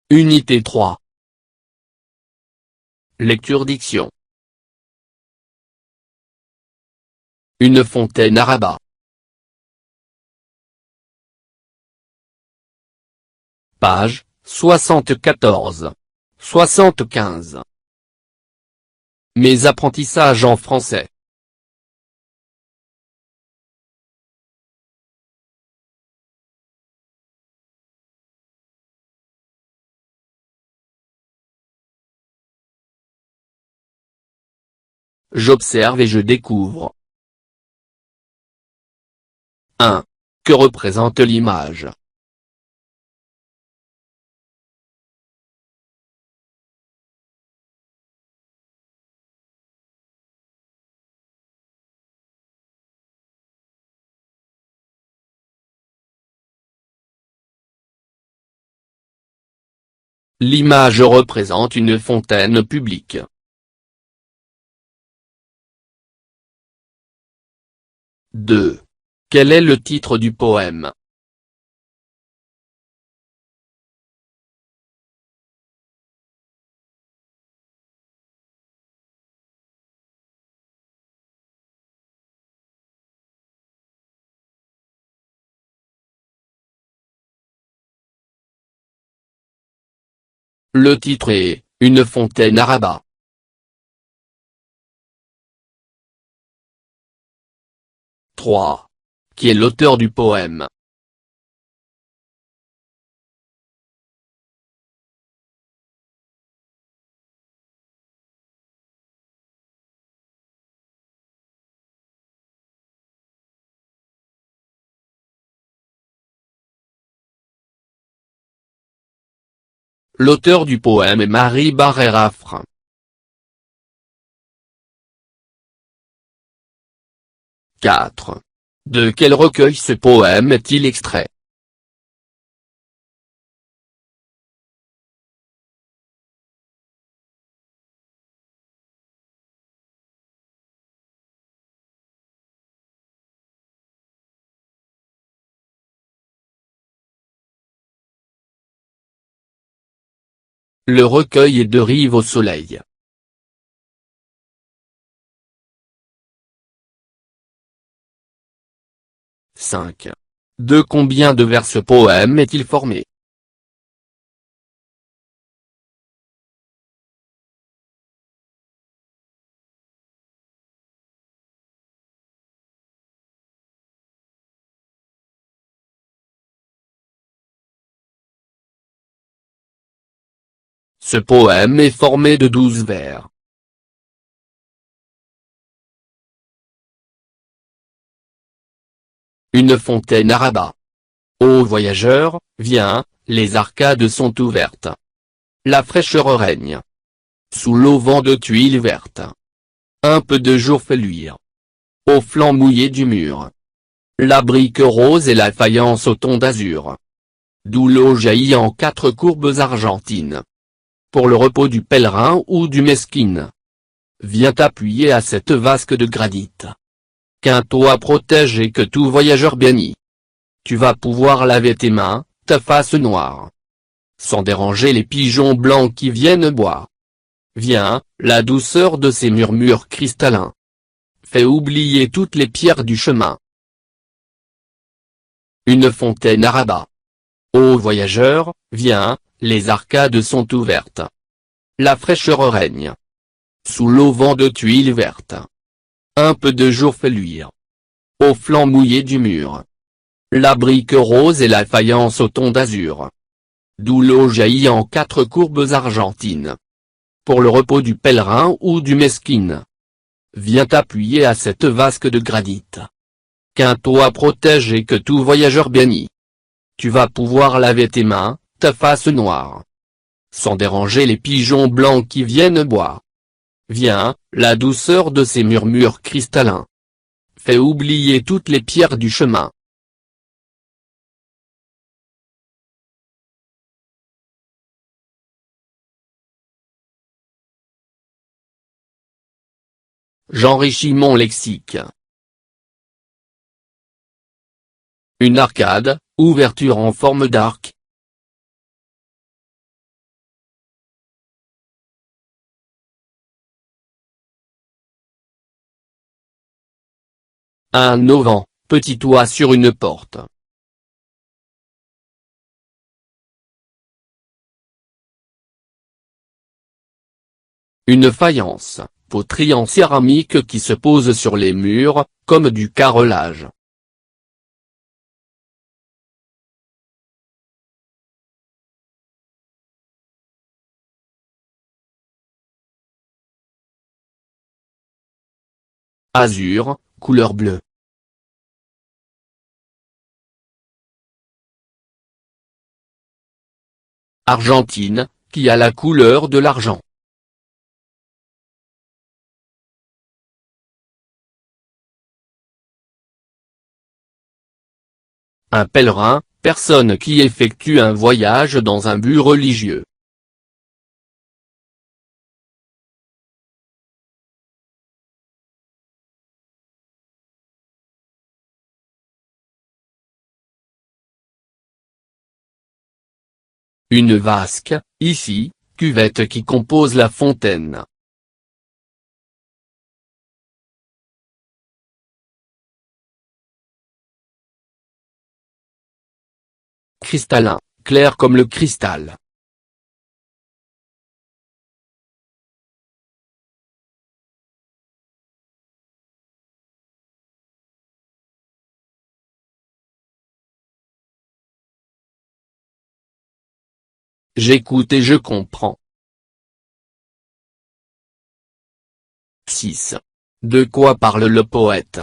Unité 3. Lecture-diction. Une fontaine à Rabat. Page 74. 75. Mes apprentissages en français. J'observe et je découvre. 1. Que représente l'image? L'image représente une fontaine publique. 2. Quel est le titre du poème? Le titre est « Une fontaine à Rabat ». 3. Qui est l'auteur du poème? L'auteur du poème est Marie Barrère-Affre. 4. De quel recueil ce poème est-il extrait? Le recueil est de Rive au soleil. 5. De combien de vers ce poème est-il formé? Ce poème est formé de 12 vers. Une fontaine à Rabat. Ô voyageurs, viens, les arcades sont ouvertes. La fraîcheur règne. Sous l'auvent de tuiles vertes. Un peu de jour fait luire. Au flanc mouillé du mur. La brique rose et la faïence au ton d'azur. D'où l'eau jaillit en 4 courbes argentines. Pour le repos du pèlerin ou du mesquine. Viens t'appuyer à cette vasque de granit. Qu'un toit protège et que tout voyageur bénit. Tu vas pouvoir laver tes mains, ta face noire. Sans déranger les pigeons blancs qui viennent boire. Viens, la douceur de ces murmures cristallins. Fait oublier toutes les pierres du chemin. Une fontaine à Rabat. Ô voyageurs, viens, les arcades sont ouvertes. La fraîcheur règne. Sous l'auvent de tuiles vertes. Un peu de jour fait luire. Au flanc mouillé du mur. La brique rose et la faïence au ton d'azur. D'où l'eau jaillit en 4 courbes argentines. Pour le repos du pèlerin ou du mesquine. Viens t'appuyer à cette vasque de granit. Qu'un toit protège et que tout voyageur bénit. Tu vas pouvoir laver tes mains, ta face noire. Sans déranger les pigeons blancs qui viennent boire. Viens, la douceur de ces murmures cristallins. fait oublier toutes les pierres du chemin. J'enrichis mon lexique. Une arcade, ouverture en forme d'arc. Un auvent, petit toit sur une porte. Une faïence, poterie en céramique qui se pose sur les murs, comme du carrelage. Azur, couleur bleue. Argentine, qui a la couleur de l'argent. Un pèlerin, personne qui effectue un voyage dans un but religieux. Une vasque, ici, cuvette qui compose la fontaine. Cristallin, clair comme le cristal. J'écoute et je comprends. 6. De quoi parle le poète?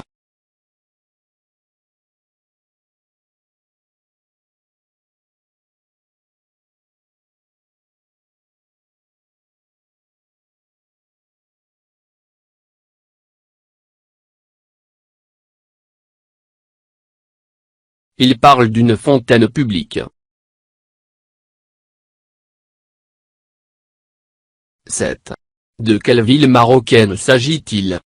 Il parle d'une fontaine publique. 7. De quelle ville marocaine s'agit-il?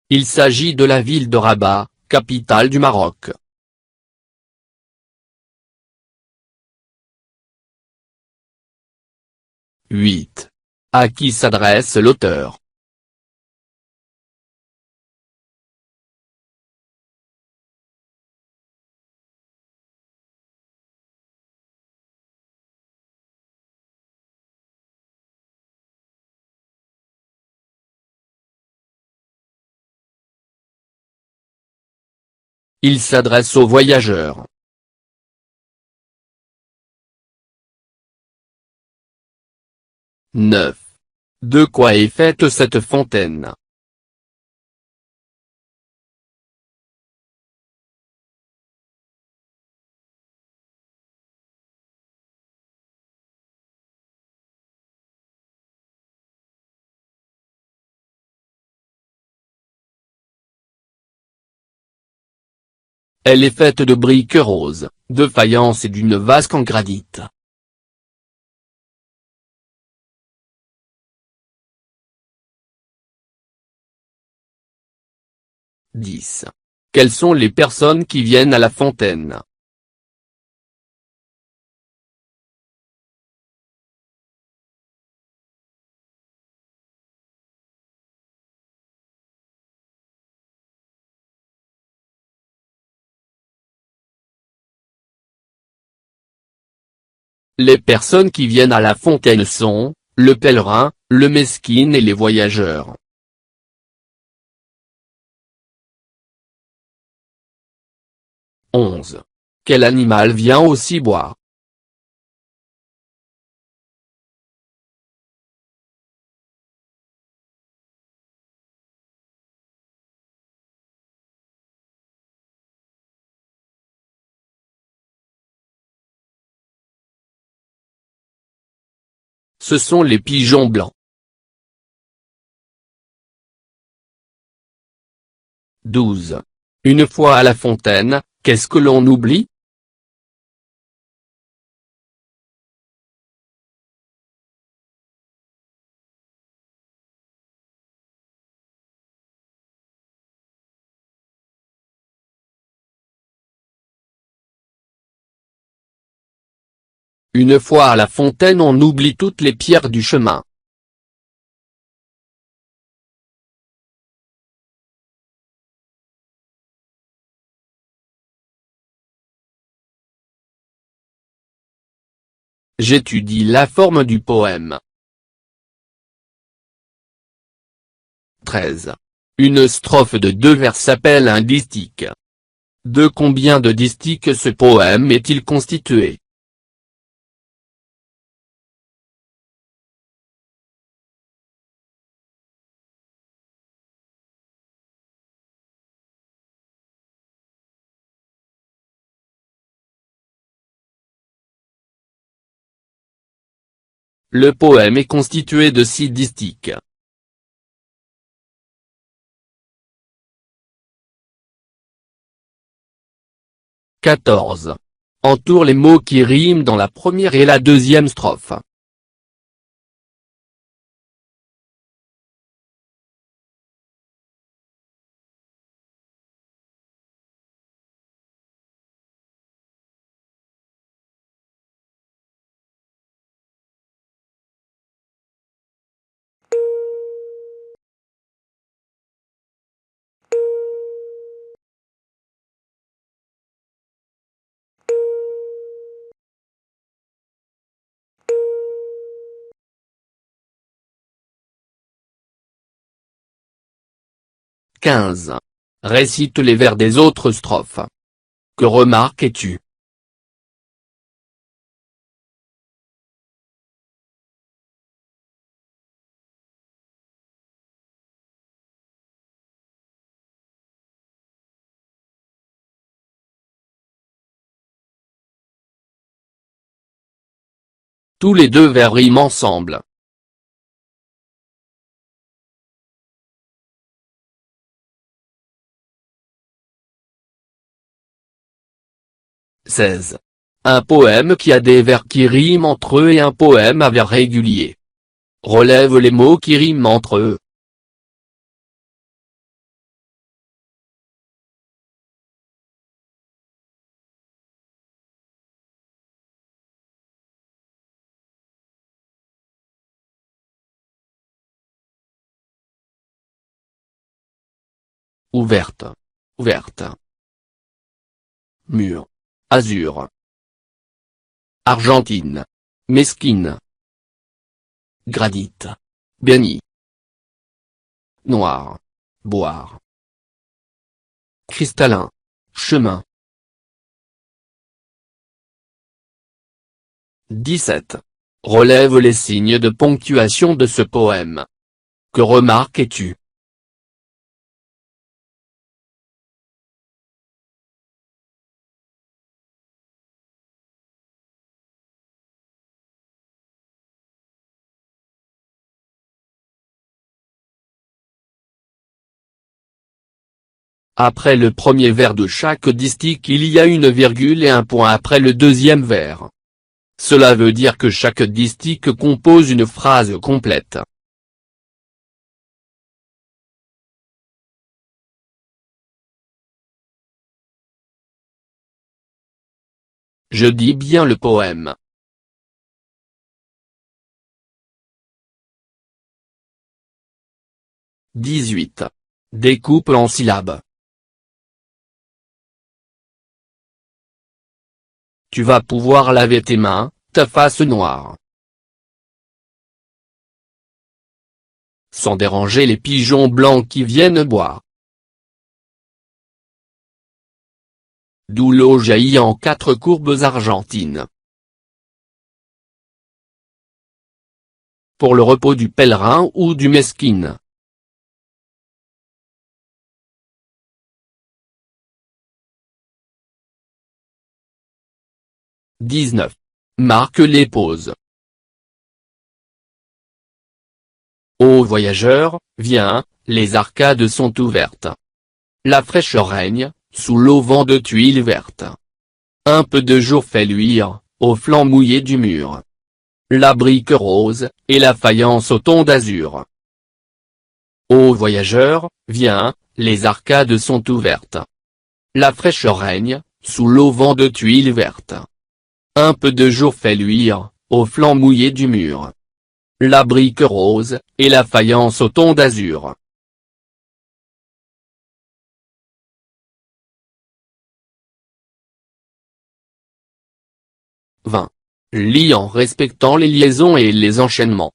Il s'agit de la ville de Rabat, capitale du Maroc. 8. À qui s'adresse l'auteur? Il s'adresse aux voyageurs. 9. De quoi est faite cette fontaine? Elle est faite de briques roses, de faïence et d'une vasque en granit. 10. Quelles sont les personnes qui viennent à la fontaine? Les personnes qui viennent à la fontaine sont, le pèlerin, le mesquine et les voyageurs. 11. Quel animal vient aussi boire? ce sont les pigeons blancs. 12. Une fois à la fontaine, qu'est-ce que l'on oublie? Une fois à la fontaine on oublie toutes les pierres du chemin. J'étudie la forme du poème. 13. Une strophe de 2 vers s'appelle un distique. De combien de distiques ce poème est-il constitué? Le poème est constitué de 6 distiques. 14. Entoure les mots qui riment dans la première et la deuxième strophe. « 15. Récite les vers des autres strophes. Que remarques-tu? Tous les 2 vers riment ensemble. 16. Un poème qui a des vers qui riment entre eux et un poème à vers réguliers. Relève les mots qui riment entre eux. Ouverte. Ouverte. Mur. Azur. Argentine. Mesquine. Granit. Béni. Noir. Boire. Cristallin. Chemin. 17. Relève les signes de ponctuation de ce poème. Que remarques-tu? Après le premier vers de chaque distique il y a une virgule et un point après le deuxième vers. Cela veut dire que chaque distique compose une phrase complète. Je dis bien le poème. 18. Découpe en syllabes. Tu vas pouvoir laver tes mains, ta face noire. Sans déranger les pigeons blancs qui viennent boire. D'où l'eau jaillit en 4 courbes argentines. Pour le repos du pèlerin ou du mesquine. « 19. Marque les pauses. Ô voyageurs, viens, les arcades sont ouvertes. La fraîcheur règne, sous l'auvent de tuiles vertes. Un peu de jour fait luire, au flanc mouillé du mur. La brique rose, et la faïence au ton d'azur. Ô voyageurs, viens, les arcades sont ouvertes. La fraîcheur règne, sous l'auvent de tuiles vertes. Un peu de jour fait luire, au flanc mouillé du mur. La brique rose, et la faïence au ton d'azur. 20. Lis en respectant les liaisons et les enchaînements.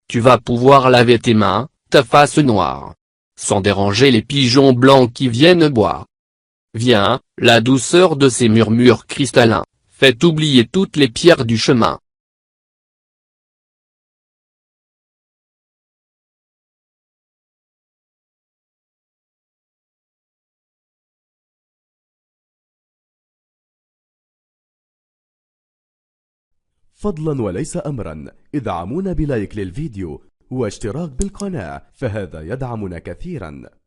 Tu vas pouvoir laver tes mains, ta face noire. Sans déranger les pigeons blancs qui viennent boire. Viens, la douceur de ces murmures cristallins, fait oublier toutes les pierres du chemin. فضلا وليس أمرا، ادعمونا بلايك للفيديو واشتراك بالقناة، فهذا يدعمنا كثيرا.